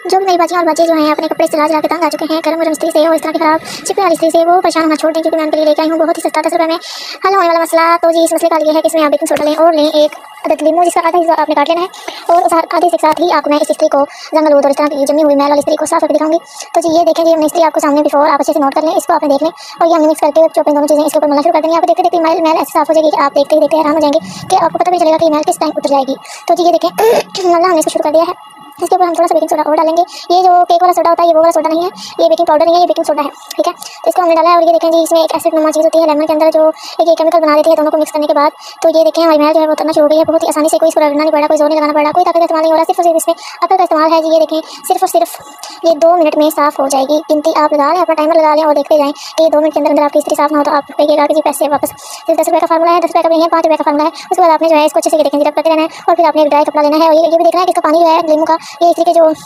जो भी मेरी बच्चियाँ और बच्चे जो हैं अपने कपड़े सिला के तंग आ चुके हैं गरम गरम इस्त्री से और इस तरह की खराब चिपने वाली इस्त्री से, वो परेशान होना छोड़ दें, क्योंकि मैं उनके लिए लेके आई हूँ बहुत ही सस्ता 10 रुपये में हल होने वाला मसला। तो जी इस मसले का ये है कि इसमें आप बेकिंग सोडा लें और लें एक अदद लीमू, जिसका आधा हिस्सा आपने काट लेना है, और उस आधे के साथ ही आपको मैं इस इस्त्री को जंगल और इस तरह की जमी हुई मैल वाली इस्त्री को साफ करके दिखाऊंगी। तो जी ये देखें, जी हमने इस्त्री आपको सामने बिफोर आप अच्छे से नोट कर लें, इसको आपने देख लें और ये हमने मिक्स करके चॉपिंग दोनों चीज़ें इसके ऊपर मलना शुरू कर देंगे। आप देखते देखते मैल मैल ऐसे साफ हो जाएगी कि आप देखते ही देखते हैरान हो जाएंगे कि आपको पता भी चलेगा कि मैल किस टाइम उतर जाएगी। तो जी ये देखें मलना हमने इसको शुरू कर दिया है। इसके ऊपर हम थोड़ा सा बेकिंग सोडा और डालेंगे। ये जो केक वाला सोडा होता है ये वो वाला सोडा नहीं है, ये बेकिंग पाउडर नहीं है, ये बेकिंग सोडा है, ठीक है। तो इसको हमने डाला है और ये देखें जी इसमें एक एसिड नुमा चीज़ होती है लेमन के अंदर जो एक ये केमिकल बना देती है, दोनों को मिक्स करने के बाद। तो ये देखें हमारी मैल जो है वो उतरना शुरू हो गई है बहुत ही आसानी से, कोई इसको रगड़ना नहीं पड़ा, कोई जोर नहीं लगाना पड़ा, कोई ताकत का इस्तेमाल नहीं हो रहा, सिर्फ और सिर्फ इसमें अकल का इस्तेमाल है। जी ये देखें सिर्फ और सिर्फ ये 2 मिनट में साफ़ हो जाएगी। गिनती आप लगा लें, अपना टाइमर लगा लें और देखते जाएँ कि ये 2 मिनट के अंदर आपकी इस्त्री साफ ना हो तो आप कहिएगा कि जी पैसे वापस। सिर्फ 10 रुपये का फार्मूला है, 10 रुपये का नहीं है, 5 रुपये का फार्मूला है। उसके बाद आपने जो है इसको अच्छे से देखें, जब करते रहना है और फिर आपने एक ड्राई कपड़ा लेना है और ये भी देखना है कि इसका पानी जो है लीमू का ये इस्त्री के जो